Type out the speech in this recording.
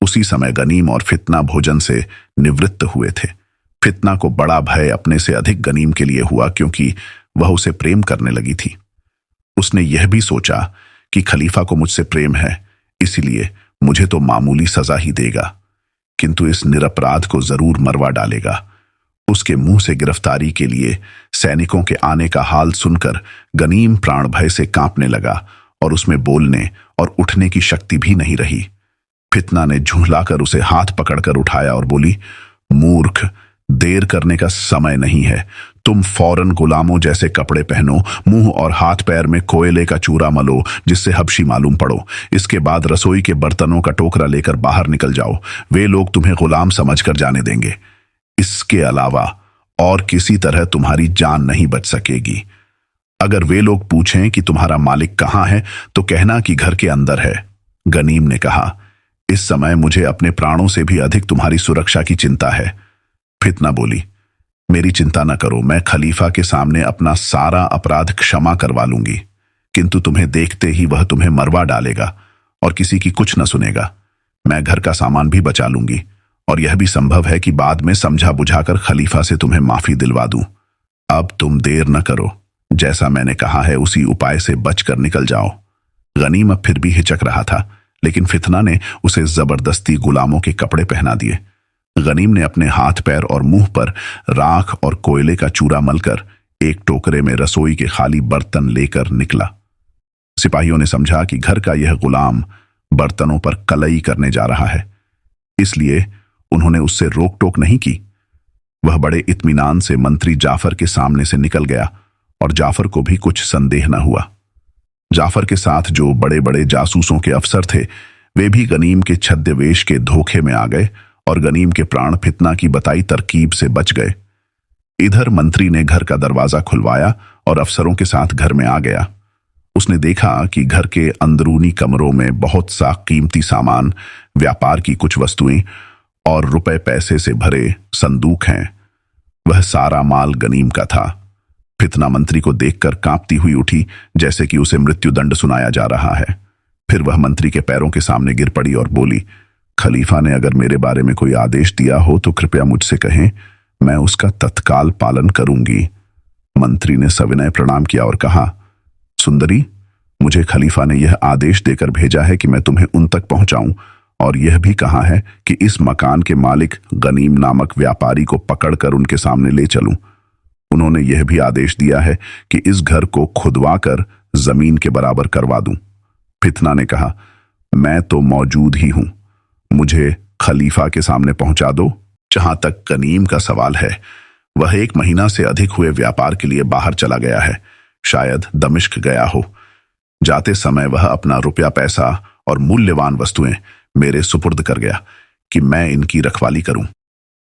उसी समय गनीम और फितना भोजन से निवृत्त हुए थे। फितना को बड़ा भय अपने से अधिक गनीम के लिए हुआ, क्योंकि वह उसे प्रेम करने लगी थी। उसने यह भी सोचा कि खलीफा को मुझसे प्रेम है, इसलिए मुझे तो मामूली सजा ही देगा, किंतु इस निरपराध को जरूर मरवा डालेगा। उसके मुंह से गिरफ्तारी के लिए सैनिकों के आने का हाल सुनकर गनीम प्राण भय से कांपने लगा और उसमें बोलने और उठने की शक्ति भी नहीं रही। फितना ने झुंझलाकर उसे हाथ पकड़कर उठाया और बोली, मूर्ख, देर करने का समय नहीं है। तुम फौरन गुलामों जैसे कपड़े पहनो, मुंह और हाथ पैर में कोयले का चूरा मलो जिससे हबशी मालूम पड़ो। इसके बाद रसोई के बर्तनों का टोकरा लेकर बाहर निकल जाओ। वे लोग तुम्हें गुलाम समझकर जाने देंगे। इसके अलावा और किसी तरह तुम्हारी जान नहीं बच सकेगी। अगर वे लोग पूछें कि तुम्हारा मालिक कहाँ है, तो कहना कि घर के अंदर है। गनीम ने कहा, इस समय मुझे अपने प्राणों से भी अधिक तुम्हारी सुरक्षा की चिंता है। फितना बोली, मेरी चिंता न करो, मैं खलीफा के सामने अपना सारा अपराध क्षमा करवा लूंगी, किंतु तुम्हें देखते ही वह तुम्हें मरवा डालेगा और किसी की कुछ न सुनेगा। मैं घर का सामान भी बचा लूंगी और यह भी संभव है कि बाद में समझा बुझाकर खलीफा से तुम्हें माफी दिलवा दूं। अब तुम देर न करो, जैसा मैंने कहा है उसी उपाय से बचकर निकल जाओ। गनीम अब फिर भी हिचक रहा था, लेकिन फितना ने उसे जबरदस्ती गुलामों के कपड़े पहना दिए। गनीम ने अपने हाथ पैर और मुंह पर राख और कोयले का चूरा मलकर एक टोकरे में रसोई के खाली बर्तन लेकर निकला। सिपाहियों ने समझा कि घर का यह गुलाम बर्तनों पर कलई करने जा रहा है, इसलिए उन्होंने उससे रोक टोक नहीं की। वह बड़े इत्मीनान से मंत्री जाफर के सामने से निकल गया और जाफर को भी कुछ संदेह न हुआ। जाफर के साथ जो बड़े बड़े जासूसों के अफसर थे, वे भी गनीम के छद्मवेश के धोखे में आ गए और गनीम के प्राण फितना की बताई तरकीब से बच गए। इधर मंत्री ने घर का दरवाजा खुलवाया और अफसरों के साथ घर में आ गया। उसने देखा कि घर के अंदरूनी कमरों में बहुत सा कीमती सामान, व्यापार की कुछ वस्तुएं और रुपए पैसे से भरे संदूक हैं। वह सारा माल गनीम का था। फितना मंत्री को देखकर कांपती हुई उठी, जैसे कि उसे मृत्युदंड सुनाया जा रहा है। फिर वह मंत्री के पैरों के सामने गिर पड़ी और बोली, खलीफा ने अगर मेरे बारे में कोई आदेश दिया हो तो कृपया मुझसे कहें, मैं उसका तत्काल पालन करूंगी। मंत्री ने सविनय प्रणाम किया और कहा, सुंदरी, मुझे खलीफा ने यह आदेश देकर भेजा है कि मैं तुम्हें उन तक पहुंचाऊं, और यह भी कहा है कि इस मकान के मालिक गनीम नामक व्यापारी को पकड़कर उनके सामने ले चलूं। उन्होंने यह भी आदेश दिया है कि इस घर को खुदवाकर जमीन के बराबर करवा दूं। फितना ने कहा, मैं तो मौजूद ही हूं, मुझे खलीफा के सामने पहुंचा दो। जहां तक गनीम का सवाल है, वह 1 महीना से अधिक हुए व्यापार के लिए बाहर चला गया है, शायद दमिश्क गया हो। जाते समय वह अपना रुपया पैसा और मूल्यवान वस्तुएं मेरे सुपुर्द कर गया कि मैं इनकी रखवाली करूं।